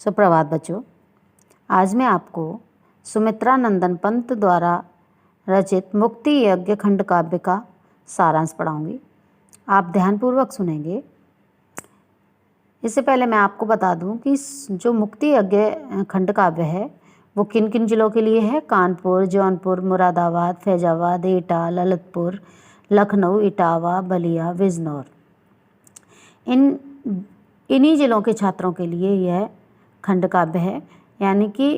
सुप्रभात बच्चों। आज मैं आपको सुमित्रा नंदन पंत द्वारा रचित मुक्ति यज्ञ खंड काव्य का सारांश पढ़ाऊंगी। आप ध्यानपूर्वक सुनेंगे। इससे पहले मैं आपको बता दूं कि जो मुक्ति यज्ञ खंड काव्य है वो किन किन जिलों के लिए है। कानपुर, जौनपुर, मुरादाबाद, फैजाबाद, एटा, ललितपुर, लखनऊ, इटावा, बलिया, बिजनौर, इन्हीं जिलों के छात्रों के लिए यह खंड काव्य है। यानी कि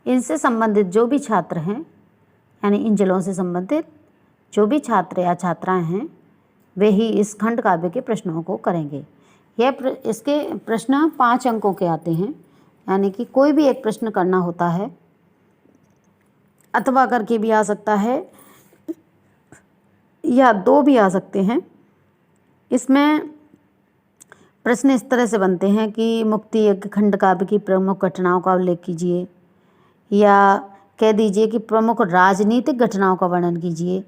इनसे संबंधित जो भी छात्र हैं, यानी इन जिलों से संबंधित जो भी छात्र या छात्राएं हैं, वे ही इस खंड काव्य के प्रश्नों को करेंगे। इसके प्रश्न 5 अंकों के आते हैं, यानी कि कोई भी एक प्रश्न करना होता है, अथवा करके भी आ सकता है या 2 भी आ सकते हैं। इसमें प्रश्न इस तरह से बनते हैं कि मुक्ति यज्ञ खंड काव्य की प्रमुख घटनाओं का उल्लेख कीजिए, या कह दीजिए कि प्रमुख राजनीतिक घटनाओं का वर्णन कीजिए,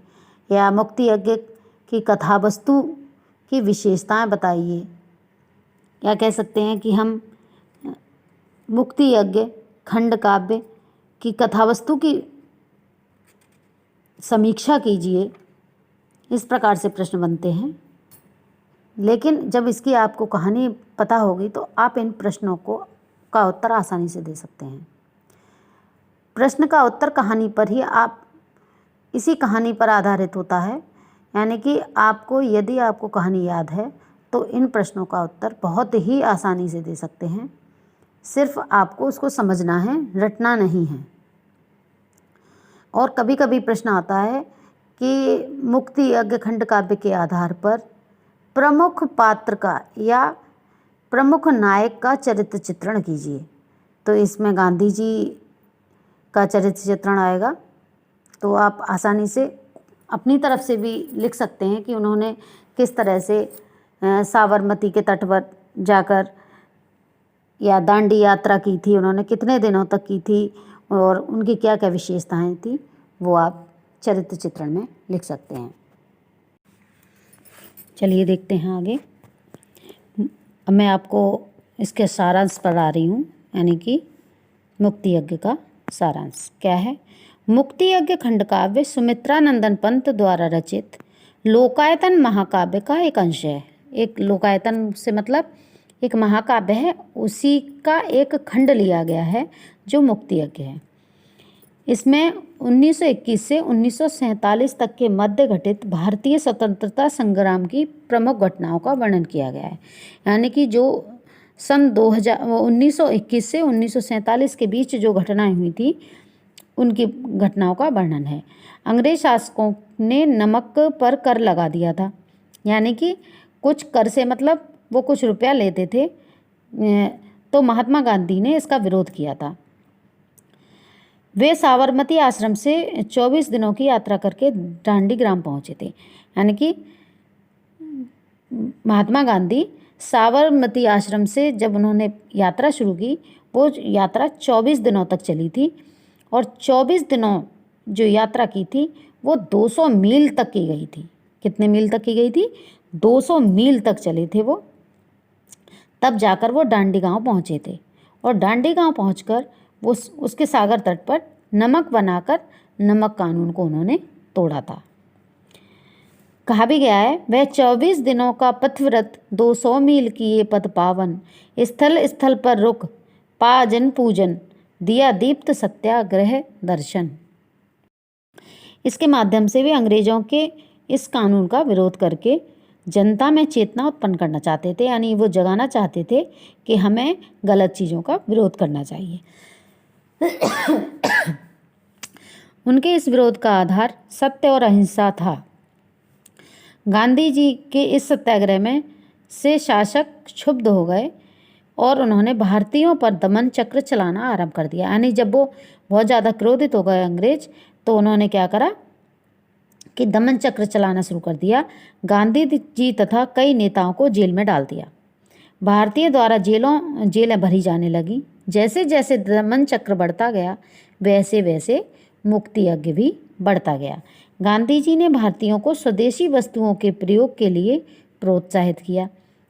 या मुक्ति यज्ञ की कथा वस्तु की विशेषताएं बताइए, या कह सकते हैं कि हम मुक्ति यज्ञ खंड काव्य की कथा वस्तु की समीक्षा कीजिए। इस प्रकार से प्रश्न बनते हैं। लेकिन जब इसकी आपको कहानी पता होगी तो आप इन प्रश्नों का उत्तर आसानी से दे सकते हैं। प्रश्न का उत्तर कहानी पर ही इसी कहानी पर आधारित होता है। यानी कि यदि आपको कहानी याद है तो इन प्रश्नों का उत्तर बहुत ही आसानी से दे सकते हैं। सिर्फ आपको उसको समझना है, रटना नहीं है। और कभी कभी प्रश्न आता है कि मुक्ति यज्ञ खंड काव्य के आधार पर प्रमुख पात्र का या प्रमुख नायक का चरित्र चित्रण कीजिए। तो इसमें गांधी जी का चरित्र चित्रण आएगा। तो आप आसानी से अपनी तरफ से भी लिख सकते हैं कि उन्होंने किस तरह से साबरमती के तट पर जाकर या दांडी यात्रा की थी, उन्होंने कितने दिनों तक की थी और उनकी क्या क्या विशेषताएं थी, वो आप चरित्र चित्रण में लिख सकते हैं। चलिए देखते हैं आगे। अब मैं आपको इसके सारांश पढ़ा रही हूँ, यानी कि मुक्ति यज्ञ का सारांश क्या है। मुक्ति यज्ञ खंड काव्य सुमित्रा नंदन पंत द्वारा रचित लोकायतन महाकाव्य का एक अंश है। एक लोकायतन से मतलब एक महाकाव्य है, उसी का एक खंड लिया गया है जो मुक्ति यज्ञ है। इसमें 1921 से 1947 तक के मध्य घटित भारतीय स्वतंत्रता संग्राम की प्रमुख घटनाओं का वर्णन किया गया है। यानी कि जो सन 1921 से 1947 के बीच जो घटनाएं हुई थी, उनकी घटनाओं का वर्णन है। अंग्रेज शासकों ने नमक पर कर लगा दिया था। यानी कि कुछ कर से मतलब वो कुछ रुपया लेते थे, तो महात्मा गांधी ने इसका विरोध किया था। वे साबरमती आश्रम से 24 दिनों की यात्रा करके दांडी ग्राम पहुँचे थे। यानी कि महात्मा गांधी साबरमती आश्रम से जब उन्होंने यात्रा शुरू की, वो यात्रा 24 दिनों तक चली थी। और 24 दिनों जो यात्रा की थी वो 200 मील तक की गई थी। कितने मील तक की गई थी? 200 मील तक चले थे वो। तब जाकर वो दांडी गांव पहुँचे थे। और दांडी गांव पहुँचकर वो उसके सागर तट पर नमक बनाकर नमक कानून को उन्होंने तोड़ा था। कहा भी गया है, वह 24 दिनों का पथव्रत 200 मील किए पद पावन, स्थल स्थल पर रुक पा जन पूजन, दिया दीप्त सत्याग्रह दर्शन। इसके माध्यम से वे अंग्रेजों के इस कानून का विरोध करके जनता में चेतना उत्पन्न करना चाहते थे। यानी वो जगाना चाहते थे कि हमें गलत चीज़ों का विरोध करना चाहिए। उनके इस विरोध का आधार सत्य और अहिंसा था। गांधी जी के इस सत्याग्रह में से शासक क्षुब्ध हो गए और उन्होंने भारतीयों पर दमन चक्र चलाना आरंभ कर दिया। यानी जब वो बहुत ज़्यादा क्रोधित हो गए अंग्रेज, तो उन्होंने क्या करा कि दमन चक्र चलाना शुरू कर दिया। गांधी जी तथा कई नेताओं को जेल में डाल दिया। भारतीय द्वारा जेलें भरी जाने लगी। जैसे जैसे दमन चक्र बढ़ता गया, वैसे वैसे मुक्ति यज्ञ भी बढ़ता गया। गांधी जी ने भारतीयों को स्वदेशी वस्तुओं के प्रयोग के लिए प्रोत्साहित किया।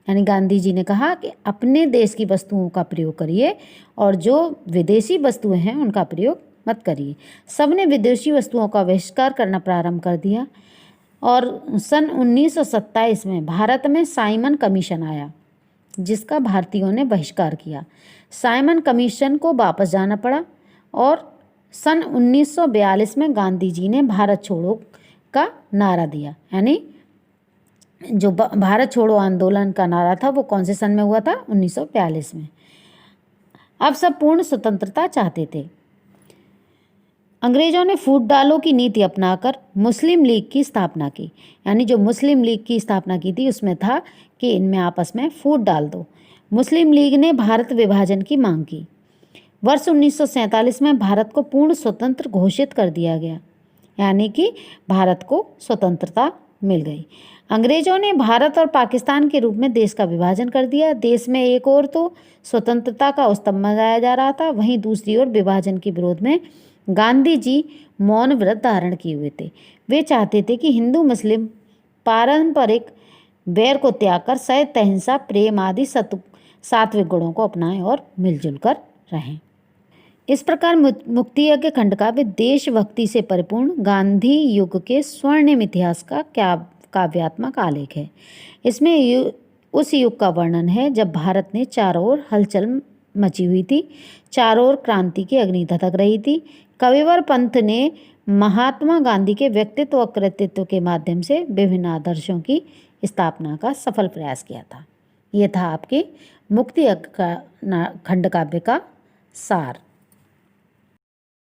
यानी गांधी जी ने कहा कि अपने देश की वस्तुओं का प्रयोग करिए और जो विदेशी वस्तुएं हैं उनका प्रयोग मत करिए। सबने विदेशी वस्तुओं का बहिष्कार करना प्रारंभ कर दिया और सन 1927 में भारत में साइमन कमीशन आया जिसका भारतीयों ने बहिष्कार किया। साइमन कमीशन को वापस जाना पड़ा और सन 1942 में गांधी जी ने भारत छोड़ो का नारा दिया। यानी जो भारत छोड़ो आंदोलन का नारा था वो कौन से सन में हुआ था? 1942 में। अब सब पूर्ण स्वतंत्रता चाहते थे। अंग्रेजों ने फूट डालो की नीति अपनाकर मुस्लिम लीग की स्थापना की। यानी जो मुस्लिम लीग की स्थापना की थी उसमें था कि इनमें आपस में फूट डाल दो। मुस्लिम लीग ने भारत विभाजन की मांग की। वर्ष 1947 में भारत को पूर्ण स्वतंत्र घोषित कर दिया गया, यानी कि भारत को स्वतंत्रता मिल गई। अंग्रेजों ने भारत और पाकिस्तान के रूप में देश का विभाजन कर दिया। देश में एक ओर तो स्वतंत्रता का उत्सव मनाया जा रहा था, वहीं दूसरी ओर विभाजन के विरोध में गांधी जी मौन व्रत धारण किए हुए थे। वे चाहते थे कि हिंदू मुस्लिम पारंपरिक बैर को त्याग कर सत्य, अहिंसा, प्रेम आदि सात्विक गुणों को अपनाएं और मिलजुल कर रहें। इस प्रकार मुक्ति यज्ञ खंडकाव्य देशभक्ति से परिपूर्ण गांधी युग के स्वर्णिम इतिहास का काव्यात्मक आलेख है। इसमें उस युग का वर्णन है जब भारत ने चारों ओर हलचल मची हुई थी, चारों ओर क्रांति की अग्नि धधक रही थी। कविवर पंथ ने महात्मा गांधी के व्यक्तित्व और कृतित्व के माध्यम से विभिन्न आदर्शों की स्थापना का सफल प्रयास किया था। ये था आपके मुक्ति यज्ञ का खंडकाव्य का सार।